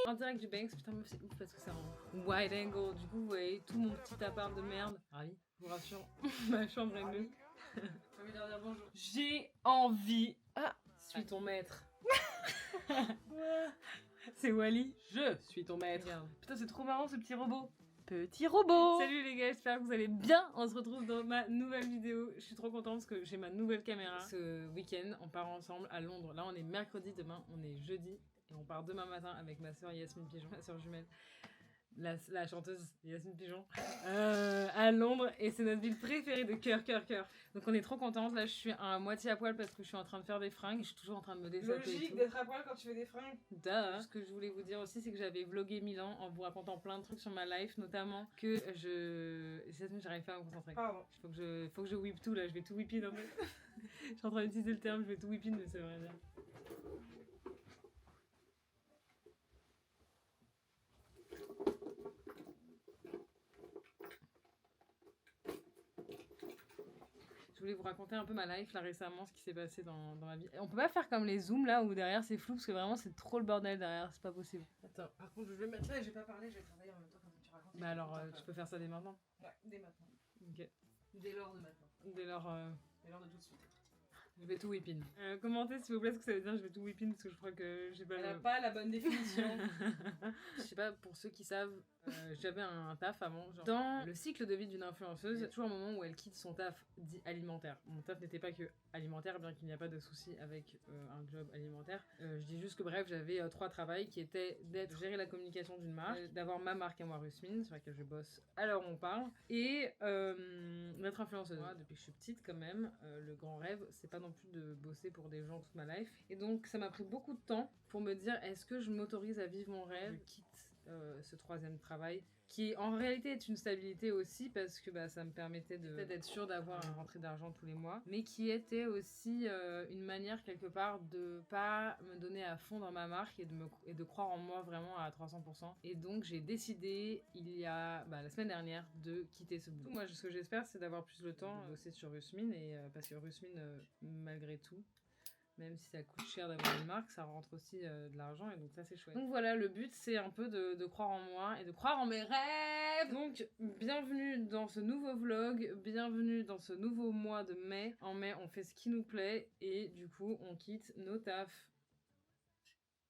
En direct du Banks, putain meuf c'est ouf parce que c'est en wide angle. Du coup vous voyez tout mon petit appart de merde. Ravi, je vous rassure, ma chambre est mieux. J'ai envie de leur dire bonjour. J'ai envie. Ah, suis ton maître. C'est Wally. Je suis ton maître. Regarde. Putain c'est trop marrant ce petit robot. Petit robot. Salut les gars, j'espère que vous allez bien. On se retrouve dans ma nouvelle vidéo. Je suis trop contente parce que j'ai ma nouvelle caméra. Ce week-end, on part ensemble à Londres. Là, on est mercredi, demain, on est jeudi. Et on part demain matin avec ma soeur Yasmine Pigeon, ma soeur jumelle. La chanteuse Yasmine Pigeon à Londres et c'est notre ville préférée de cœur. Donc on est trop contente. Là je suis à moitié à poil parce que je suis en train de faire des fringues. Je suis toujours en train de me dessaper. Logique d'être à poil quand tu fais des fringues. Ce que je voulais vous dire aussi c'est que j'avais vlogué Milan en vous racontant plein de trucs sur ma life, notamment que j'arrive pas à me concentrer. Pardon. Faut que je whip tout là, je vais tout whipin en fait. Je suis en train d'utiliser le terme, je vais tout whipin mais ça veut rien dire. Je voulais vous raconter un peu ma life là récemment, ce qui s'est passé dans ma vie. Et on peut pas faire comme les zooms là où derrière c'est flou parce que vraiment c'est trop le bordel derrière, c'est pas possible. Attends, par contre je vais mettre là et je vais pas parler, je vais travailler en même temps comme tu racontes. Bah alors tu peux faire ça dès maintenant. Ouais, dès maintenant. Ok. Dès lors de maintenant. Dès lors de tout de suite. Je vais tout whippin. Commentez s'il vous plaît ce que ça veut dire je vais tout whippin parce que je crois que j'ai pas Elle a pas la bonne définition. Je sais pas, pour ceux qui savent, j'avais un taf avant. Genre, dans le cycle de vie d'une influenceuse, il y a toujours un moment où elle quitte son taf dit alimentaire. Mon taf n'était pas que alimentaire, bien qu'il n'y a pas de souci avec un job alimentaire. Je dis juste que bref, j'avais 3 travails qui étaient d'être gérer la communication d'une marque, d'avoir ma marque à moi Rusmin, sur laquelle je bosse à l'heure où on parle, et d'être influenceuse. Moi, depuis que je suis petite quand même, le grand rêve, c'est pas non plus de bosser pour des gens toute ma life. Et donc ça m'a pris beaucoup de temps pour me dire est-ce que je m'autorise à vivre mon rêve. Je quitte ce 3e travail qui en réalité est une stabilité aussi parce que ça me permettait d'être sûre d'avoir une rentrée d'argent tous les mois, mais qui était aussi une manière quelque part de pas me donner à fond dans ma marque et de croire en moi vraiment à 300%. Et donc j'ai décidé il y a la semaine dernière de quitter ce boulot. Moi ce que j'espère c'est d'avoir plus le temps de bosser sur Rusmin et parce que Rusmin malgré tout, même si ça coûte cher d'avoir une marque, ça rentre aussi de l'argent et donc ça c'est chouette. Donc voilà, le but c'est un peu de croire en moi et de croire en mes rêves. Donc bienvenue dans ce nouveau vlog, bienvenue dans ce nouveau mois de mai. En mai on fait ce qui nous plaît et du coup on quitte nos tafs.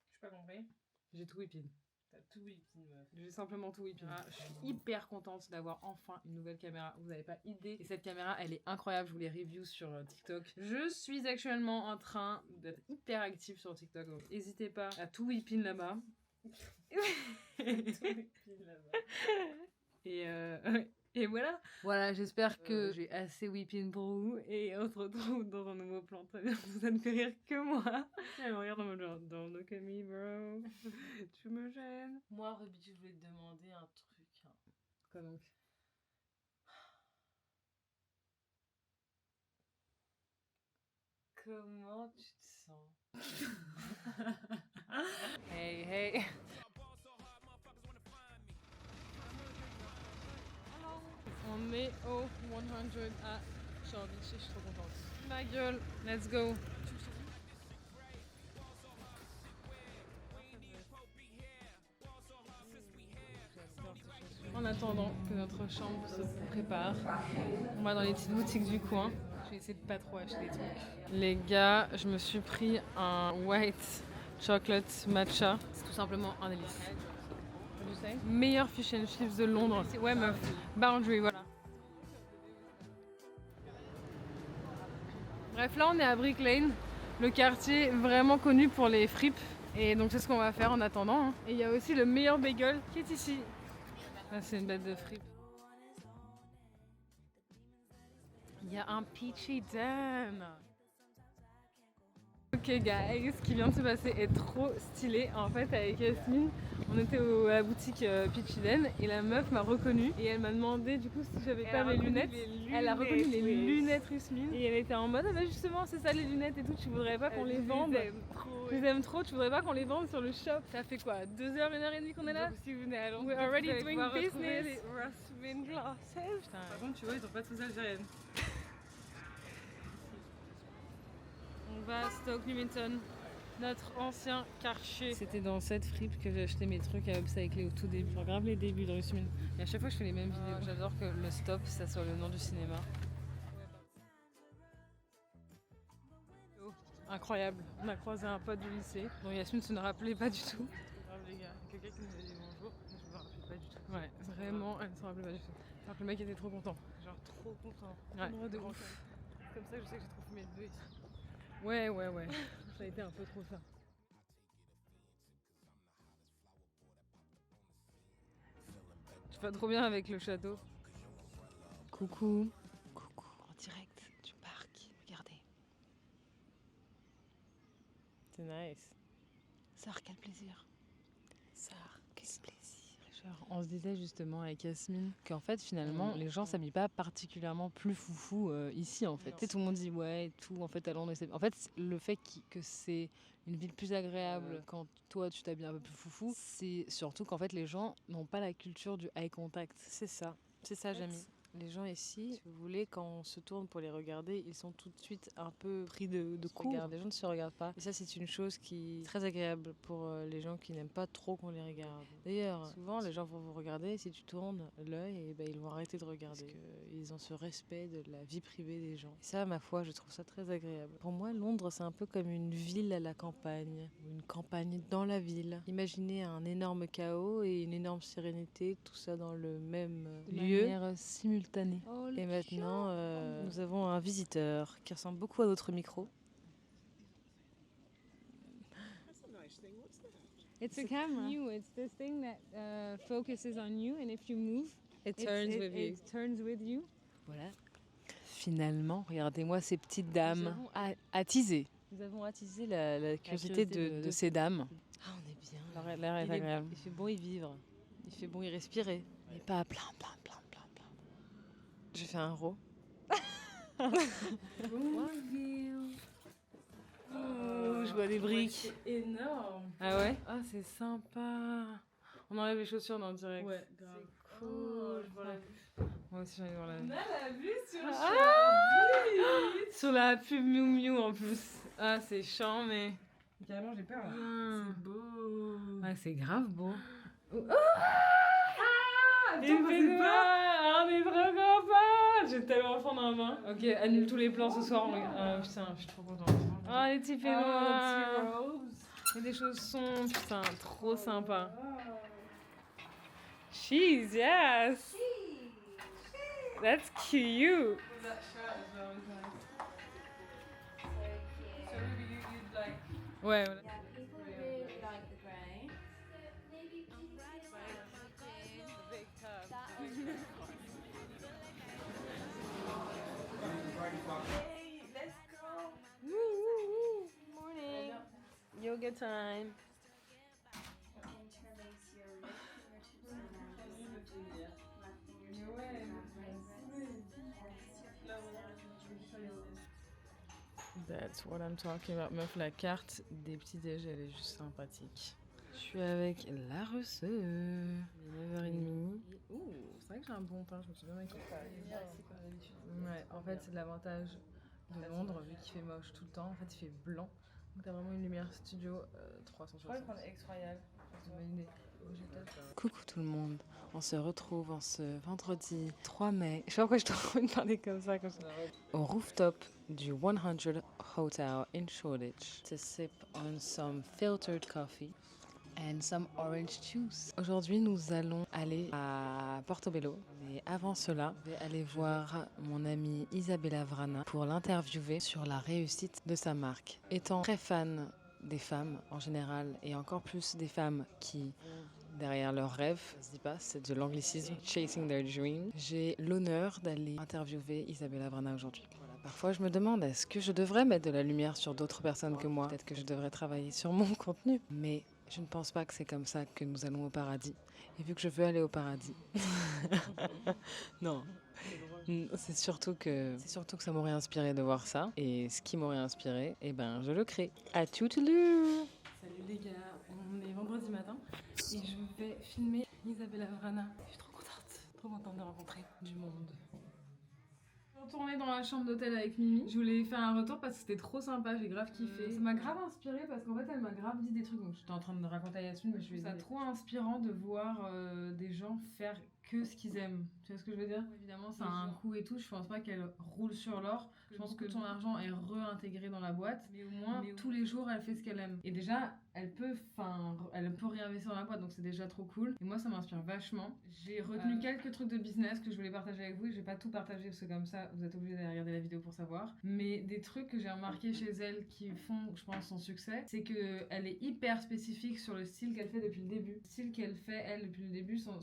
Je suis pas compris. J'ai tout whippin. T'as tout whippin, meuf. J'ai simplement tout whippin. Je suis hyper contente d'avoir enfin une nouvelle caméra. Vous n'avez pas idée. Et cette caméra, elle est incroyable. Je vous les review sur TikTok. Je suis actuellement en train d'être hyper active sur TikTok. Donc n'hésitez pas à tout whippin là-bas. Et voilà. Voilà, j'espère que j'ai assez whippin pour vous. Et on se retrouve dans un nouveau plan. Très bien, ça ne fait rire que moi. Elle me regarde en mode genre, don't look at me, bro. Tu me gênes. Moi, Ruby, je voulais te demander un truc. Hein. Quoi donc? Comment tu te sens? Hey, hey. On est au 100 à Shoreditch et je suis trop contente. Ma gueule, let's go. En attendant que notre chambre se prépare, on va dans les petites boutiques du coin. Je vais essayer de pas trop acheter des trucs. Les gars, je me suis pris un white chocolate matcha. C'est tout simplement un délice. Meilleur fish and chips de Londres. Ouais meuf, Boundary, voilà. Bref, là on est à Brick Lane, le quartier vraiment connu pour les fripes. Et donc c'est ce qu'on va faire en attendant. Hein. Et il y a aussi le meilleur bagel qui est ici. Là c'est une bête de fripes. Il y a un Peachy Den. Ok guys, ce qui vient de se passer est trop stylé. En fait avec Yasmine, on était à la boutique Peachy Den et la meuf m'a reconnue et elle m'a demandé du coup si j'avais pas mes lunettes. Elle a reconnu les lunettes Rusmin et elle était en mode ah bah justement c'est ça les lunettes et tout, tu voudrais pas qu'on les vende? Je les aime trop, tu voudrais pas qu'on les vende sur le shop? Ça fait quoi, 2 heures, 1h30 qu'on est là? Si vous venez à Londres, we're already doing business. Les Rusmin glasses. Putain, par contre tu vois ils ont pas tous algériennes. On va à Stoke Newington Notre ancien Karcher. C'était dans cette fripe que j'ai acheté mes trucs à upcycler au tout début. Je regarde les débuts de Rusmin. Et à chaque fois je fais les mêmes vidéos. J'adore que le stop ça soit le nom du cinéma. Oh, incroyable. On a croisé un pote du lycée dont Yasmine se ne rappelait pas du tout. Grave les gars, quelqu'un qui nous a dit bonjour, mais je me rappelais pas du tout. Ouais, vraiment, elle ne se rappelait pas du tout. Alors que le mec était trop content. Genre trop content. Ouais, de ouf. Comme ça je sais que j'ai trop fumé le 2 ici. Ouais. Ça a été un peu trop ça. Tu vas trop bien avec le château. Coucou. Coucou, en direct du parc. Regardez. C'est nice. Sœur, quel plaisir. Sœur, quel plaisir. Genre, on se disait justement avec Yasmine qu'en fait finalement les gens s'habillent pas particulièrement plus foufou ici en fait. Tu sais, tout le monde dit ouais et tout, en fait à Londres. En fait le fait que c'est une ville plus agréable quand toi tu t'habilles un peu plus foufou, c'est surtout qu'en fait les gens n'ont pas la culture du eye contact. C'est ça Jamie. Les gens ici, si vous voulez, quand on se tourne pour les regarder, ils sont tout de suite un peu pris de court. Les gens ne se regardent pas. Et ça, c'est une chose qui est très agréable pour les gens qui n'aiment pas trop qu'on les regarde. D'ailleurs, souvent, les gens vont vous regarder. Si tu tournes l'œil, et ben, ils vont arrêter de regarder. Parce qu'ils ont ce respect de la vie privée des gens. Et ça, ma foi, je trouve ça très agréable. Pour moi, Londres, c'est un peu comme une ville à la campagne. Une campagne dans la ville. Imaginez un énorme chaos et une énorme sérénité, tout ça dans le même lieu. De manière simultanée. Et maintenant, nous avons un visiteur qui ressemble beaucoup à notre micro. It's a camera. It's this thing that focuses on you, and if you move, it turns with you. Voilà. Finalement, regardez-moi ces petites dames attisées. Nous avons attisé la curiosité de ces dames. Ah, on est bien. L'air est agréable. Il fait bon y vivre. Il fait bon y respirer. Mais pas plein. J'ai fait un row. Oh, je vois des briques. C'est énorme. Ah ouais? Ah, c'est sympa. On enlève les chaussures dans le direct. Ouais, grave. C'est cool. Je vois la vue. Moi aussi, j'ai envie de voir la vue. On a la vue sur sur la pub Miu Miu en plus. Ah, c'est chiant, mais. Carrément, j'ai peur là. C'est beau. Ah, c'est grave beau. Attends, c'est pas. On est trop copains. J'ai tellement faim dans la main. Ok, annule tous les plans ce soir. Putain, je suis trop contente. Oh, les petits peignoirs. Et des chaussons. Putain, trop sympa. Cheese, yes. That's cute. Ouais. Hey, let's go. Woo. Morning. Yoga time. That's what I'm talking about. Meuf, la carte des petits déj, elle est juste sympathique. Je suis avec la Russeuse. Il est 9h30. Ouh, c'est vrai que j'ai un bon teint, je me suis bien maquillée. Ouais, en fait, c'est de l'avantage de Londres, vu qu'il fait moche tout le temps. En fait, il fait blanc. Donc, t'as vraiment une lumière studio 360. Je crois qu'on est X-Royal. C'est une bonne idée. Coucou tout le monde, on se retrouve en ce vendredi 3 mai. Je sais pas pourquoi je t'ai envie de parler comme ça. Au rooftop du 100 Hotel in Shoreditch to sip on some filtered coffee and some orange juice. Aujourd'hui, nous allons aller à Portobello. Mais avant cela, je vais aller voir mon amie Isabella Vrana pour l'interviewer sur la réussite de sa marque. Étant très fan des femmes en général et encore plus des femmes qui derrière leurs rêves, ça se dit pas, c'est de l'anglicisme, chasing their dream. J'ai l'honneur d'aller interviewer Isabella Vrana aujourd'hui. Voilà, parfois je me demande, est-ce que je devrais mettre de la lumière sur d'autres personnes que moi? Peut-être que je devrais travailler sur mon contenu. Mais je ne pense pas que c'est comme ça que nous allons au paradis. Et vu que je veux aller au paradis... Non. C'est surtout que ça m'aurait inspiré de voir ça. Et ce qui m'aurait inspiré, eh ben, je le crée. À toodaloo. Salut les gars, on est vendredi matin et je vais filmer Isabella Vrana. Je suis trop contente de rencontrer du monde. Retourner dans la chambre d'hôtel avec Mimi. Je voulais faire un retour parce que c'était trop sympa, j'ai grave kiffé. Ça m'a grave inspiré parce qu'en fait elle m'a grave dit des trucs. Donc j'étais en train de raconter à Yasmine, mais je trouve ça trop inspirant de voir des gens faire que ce qu'ils aiment. Tu vois ce que je veux dire? Évidemment ça a un coût et tout, je pense pas qu'elle roule sur l'or. Je pense que son argent est réintégré dans la boîte, mais au moins tous les jours elle fait ce qu'elle aime. Et déjà elle peut réinvestir dans la boîte, donc c'est déjà trop cool. Et moi ça m'inspire vachement. J'ai retenu quelques trucs de business que je voulais partager avec vous et je vais pas tout partager parce que comme ça vous êtes obligés d'aller regarder la vidéo pour savoir. Mais des trucs que j'ai remarqué chez elle qui font, je pense, son succès, c'est que elle est hyper spécifique sur le style qu'elle fait depuis le début. Le style qu'elle fait elle depuis le début, son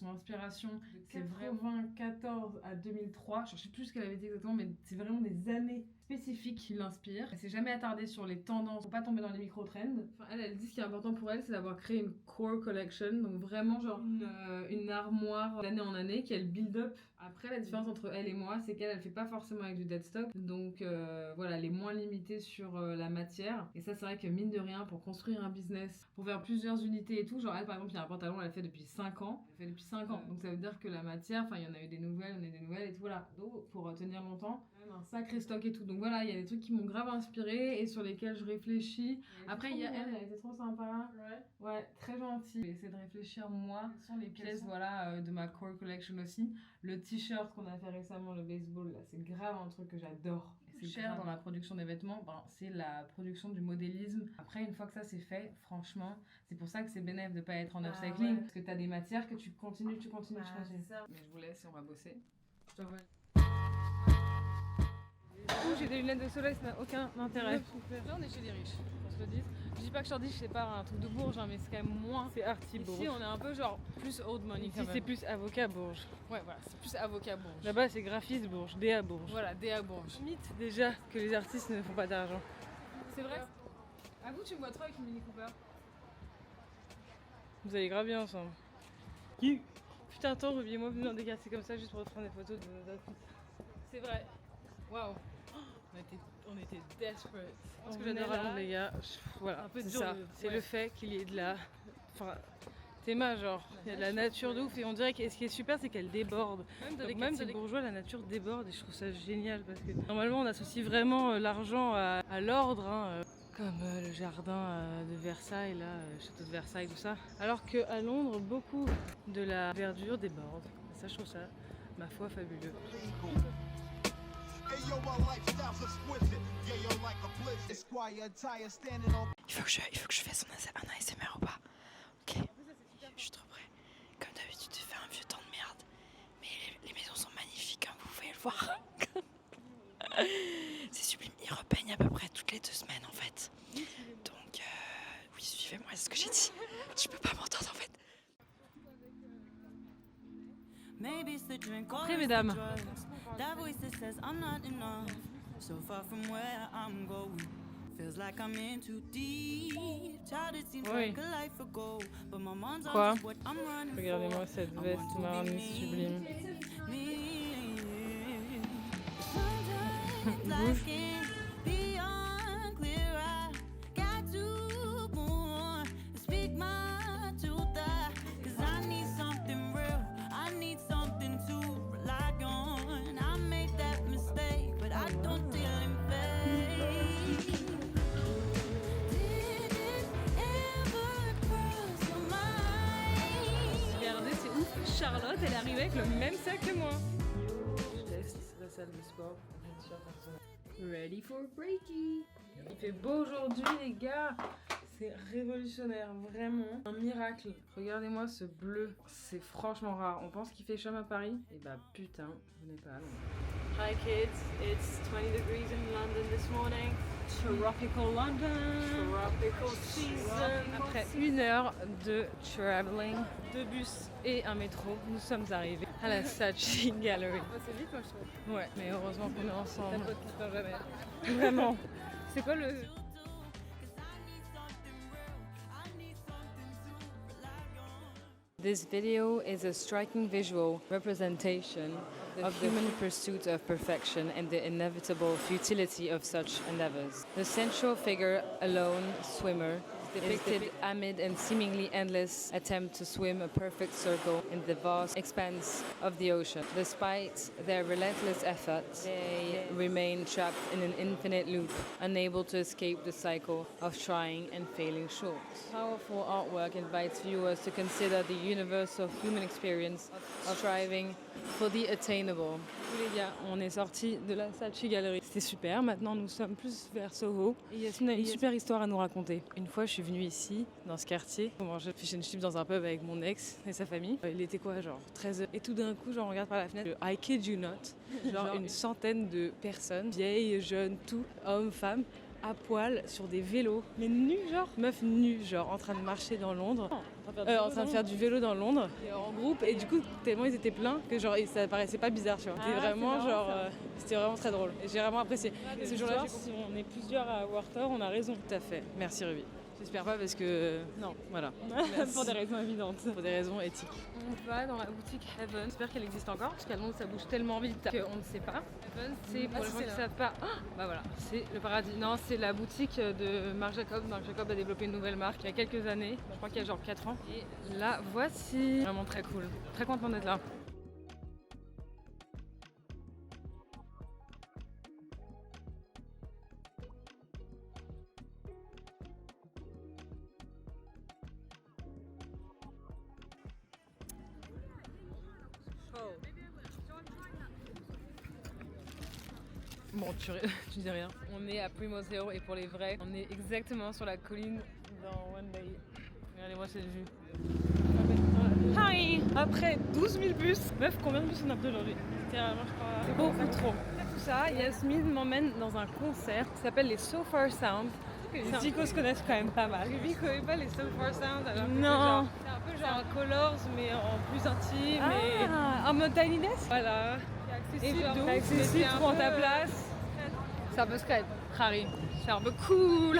inspiration, c'est vraiment 94 à 2003. Je sais plus ce qu'elle avait dit exactement, mais c'est vraiment des années spécifiques qui l'inspirent. Elle s'est jamais attardée sur les tendances pour pas tomber dans les micro-trends. Enfin, elle dit ce qui est important pour elle, c'est d'avoir créé une core collection, donc vraiment genre une armoire d'année en année qu'elle build up. Après, la différence entre elle et moi, c'est qu'elle fait pas forcément avec du dead stock, donc voilà, elle est moins limitée sur la matière. Et ça, c'est vrai que mine de rien, pour construire un business, pour faire plusieurs unités et tout, genre elle par exemple, il y a un pantalon, elle fait depuis 5 ans. Elle fait depuis 5 ans, donc ça veut dire que la matière, enfin il y en a eu des nouvelles, et tout, voilà. Donc pour tenir longtemps, même un sacré stock et tout. Donc voilà, il y a des trucs qui m'ont grave inspirée et sur lesquels je réfléchis. Après, il y a elle était trop sympa. Ouais, très gentille. J'ai essayé de réfléchir, moi, sur les pièces voilà, de ma core collection aussi. Le t-shirt qu'on a fait récemment, le baseball, là, c'est grave un truc que j'adore. C'est cher dans la production des vêtements, c'est la production du modélisme. Après, une fois que ça c'est fait, franchement, c'est pour ça que c'est bénéf de pas être en upcycling. Parce que t'as des matières que tu continues. Mais je vous laisse et on va bosser. Je te revois. J'ai des lunettes de soleil, ça n'a aucun intérêt. Là on est chez les riches, qu'on se le dise. Je dis pas que je leur dis, je sais pas, un truc de Bourges, hein, mais c'est quand même moins. C'est arty Bourges. Ici on est un peu genre plus old money. Ici c'est plus avocat Bourges. Ouais voilà, c'est plus avocat Bourges. Là-bas c'est graphiste Bourges, DA Bourges. Voilà, DA Bourges. Mythe déjà que les artistes ne font pas d'argent. C'est vrai. À vous tu me vois trop avec une Mini Cooper. Vous allez grave bien ensemble. Putain attends, oubliez-moi venir dans des quartiers comme ça juste pour prendre des photos de nos outfits. C'est vrai. Waouh. On était desperate. Parce que j'adore Londres les gars. Voilà, un peu c'est ça. C'est le fait qu'il y ait de la... Enfin, Théma genre, il y a de la nature de ouf et on dirait que ce qui est super c'est qu'elle déborde. Même si bourgeois, la nature déborde et je trouve ça génial parce que normalement on associe vraiment l'argent à l'ordre, hein, comme le jardin de Versailles, là, château de Versailles, tout ça. Alors qu'à Londres, beaucoup de la verdure déborde. Et ça je trouve ça, ma foi, fabuleux. Il faut que je fasse un ASMR ou pas? Ok, je suis trop prêt. Comme d'habitude, tu fais un vieux temps de merde. Mais les maisons sont magnifiques, hein, vous pouvez le voir. C'est sublime, ils repeignent à peu près toutes les 2 semaines en fait. Donc, oui, suivez-moi, c'est ce que j'ai dit. Tu peux pas m'entendre en fait. Après, mesdames. Oui. Quoi? Regardez-moi cette veste marron sublime. Bouge. Charlotte, elle est arrivée avec le même sac que moi. Je laisse la salle de sport. Ready for breaky. Il fait beau aujourd'hui les gars. C'est révolutionnaire, vraiment un miracle. Regardez-moi ce bleu, c'est franchement rare. On pense qu'il fait chaud à Paris. Et bah putain, vous n'êtes pas à Londres. Hi kids, it's 20 degrees in London this morning. Tropical London. Tropical season. Après 1 heure de traveling, 2 bus et un métro, nous sommes arrivés à la Saatchi Gallery. C'est vite moi je trouve. Ouais, mais heureusement qu'on est ensemble. Ta pote qui se jamais. Vraiment. C'est quoi le... This video is a striking visual representation of the human pursuit of perfection and the inevitable futility of such endeavors. The central figure, a lone swimmer, depicted amid a seemingly endless attempt to swim a perfect circle in the vast expanse of the ocean. Despite their relentless efforts, they remain trapped in an infinite loop, unable to escape the cycle of trying and failing short. Powerful artwork invites viewers to consider the universe of human experience of striving for the attainable. Les gars, on est sortis de la Saatchi Gallery. C'était super, maintenant nous sommes plus vers Soho. Et Yasmine a une super histoire à nous raconter. Une fois, je suis venue ici, dans ce quartier, pour manger fish and chips dans un pub avec mon ex et sa famille. Il était quoi, genre 13h. Et tout d'un coup, genre, on regarde par la fenêtre, I kid you not, genre une centaine de personnes, vieilles, jeunes, tout, hommes, femmes, à poil, sur des vélos. Mais nus, genre. Meufs nues, genre, en train de marcher dans Londres. En train de faire du vélo dans Londres. Et en groupe. Et du coup, tellement ils étaient pleins que genre, ça paraissait pas bizarre, tu vois. C'était vraiment, marrant, genre, c'était vraiment très drôle. Et j'ai vraiment apprécié. Et ce jour-là, si on est plusieurs à avoir tort, on a raison. Tout à fait. Merci, Ruby. J'espère pas parce que... Non, voilà. Pour des raisons évidentes. Pour des raisons éthiques. On va dans la boutique Heaven. J'espère qu'elle existe encore parce qu'à Londres ça bouge tellement vite qu'on ne sait pas. Heaven, c'est pour les gens qui ne savent pas... bah voilà, c'est le paradis. Non, c'est la boutique de Marc Jacobs. Marc Jacobs a développé une nouvelle marque il y a quelques années. Je crois qu'il y a genre 4 ans. Et là, voici. Vraiment très cool. Très content d'être là. Bon, tu dis rien. On est à Primoseo et pour les vrais, on est exactement sur la colline dans One Day. Regardez-moi cette vue. Hi. Après 12 000 bus. Meuf, combien de bus on a pris aujourd'hui? Littéralement, je crois. C'est beaucoup trop. Tout ça, Yasmine m'emmène dans un concert qui s'appelle les So Far Sound. Les Zikos connaissent quand même pas mal. Ruby connaît pas les So Far Sound alors que non. C'est un peu genre un Colors mais en plus intime. En mode Tiny Desk. Voilà. C'est accessible, tu prends ta place. C'est un peu Skype, Harry. C'est un peu cool.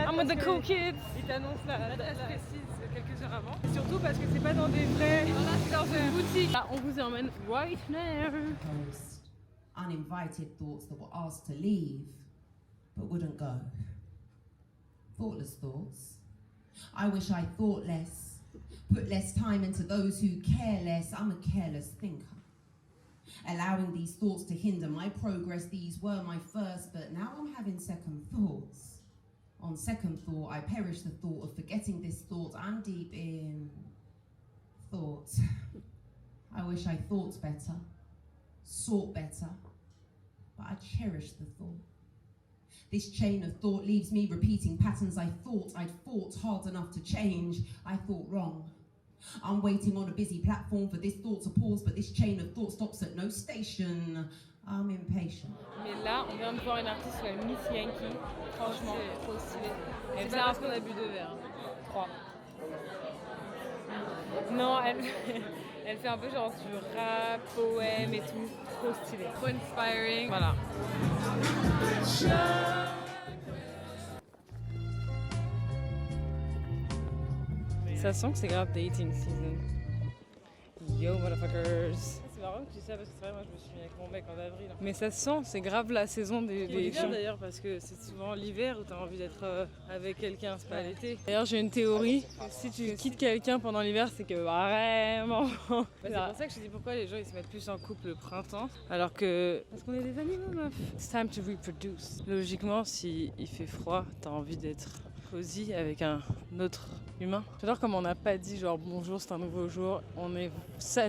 En mode the cool kids. Ils t'annoncent l'adresse précise quelques heures avant. Et surtout parce que c'est pas dans des vrais. C'est dans une boutique. Là, on vous emmène right now. Uninvited thoughts that were asked to leave but wouldn't go. Thoughtless thoughts. I wish I thought less, put less time into those who care less. I'm a careless thinker. Allowing these thoughts to hinder my progress, these were my first, but now I'm having second thoughts. On second thought, I perish the thought of forgetting this thought. I'm deep in thought. I wish I thought better, sought better, but I cherish the thought. This chain of thought leaves me repeating patterns I thought I'd fought hard enough to change. I thought wrong. I'm waiting on a busy platform for this thought to pause, but this chain of thought stops at no station. I'm impatient. Mais là, on vient de voir une artiste qui s'appelle Miss Yankee. Franchement, trop stylée. Elle fait parce qu'on a bu 2 verres. 3. Non, elle fait un peu genre du rap, poème et tout. Trop stylé. Trop inspiring. Voilà. Ça sent que c'est grave dating season. Yo motherfuckers. C'est marrant que tu dis ça parce que c'est vrai, moi je me suis mis avec mon mec en avril. Mais ça sent, c'est grave la saison des gens d'ailleurs parce que c'est souvent l'hiver où t'as envie d'être avec quelqu'un, c'est pas l'été. D'ailleurs j'ai une théorie, que si tu quittes quelqu'un pendant l'hiver c'est que vraiment... c'est pour ça que je te dis pourquoi les gens ils se mettent plus en couple le printemps alors que... Parce qu'on est des animaux meuf. It's time to reproduce. Logiquement si il fait froid, t'as envie d'être cosy avec un autre humain. J'adore comme on n'a pas dit genre bonjour c'est un nouveau jour. On est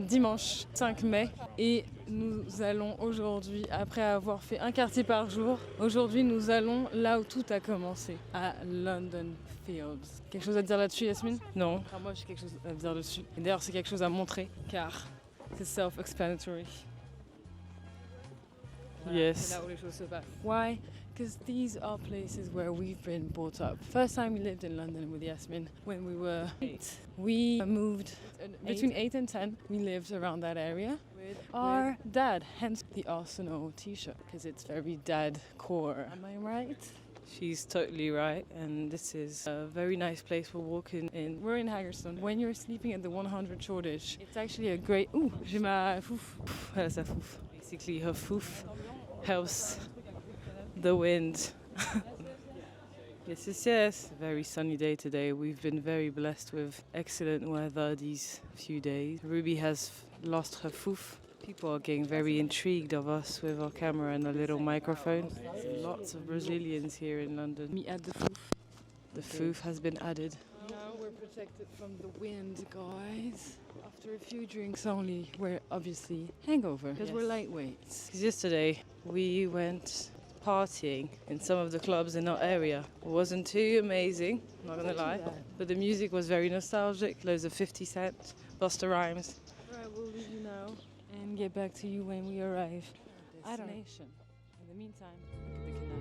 dimanche 5 mai et nous allons aujourd'hui, après avoir fait un quartier par jour, aujourd'hui nous allons là où tout a commencé, à London Fields. Quelque chose à dire là-dessus Yasmine? Non. Enfin, moi j'ai quelque chose à dire dessus. Et d'ailleurs c'est quelque chose à montrer car c'est self-explanatory. Voilà, yes. C'est là où les choses se passent. Why? Because these are places where we've been brought up. First time we lived in London with Yasmin when we were 8. We moved between 8 and 10. We lived around that area with our dad, hence the Arsenal t-shirt, because it's very dad core. Am I right? She's totally right, and this is a very nice place for walking in. We're in Haggerston. When you're sleeping at the 100 Shoreditch, it's actually a great... Ouh, j'ai ma fouf. Elle a sa fouf. Basically, her fouf helps the wind. Yes. Very sunny day today. We've been very blessed with excellent weather these few days. Ruby has lost her foof. People are getting very intrigued of us with our camera and a little microphone. There's lots of Brazilians here in London. Me add the foof. The foof has been added. Now we're protected from the wind, guys. After a few drinks only, we're obviously hangover because we're lightweights. 'Cause yesterday we went partying in some of the clubs in our area. It wasn't too amazing, not gonna lie, but the music was very nostalgic. Loads of 50 Cent, Busta Rhymes. Alright, we'll leave you now and get back to you when we arrive. Destination. In the meantime, look at the canal.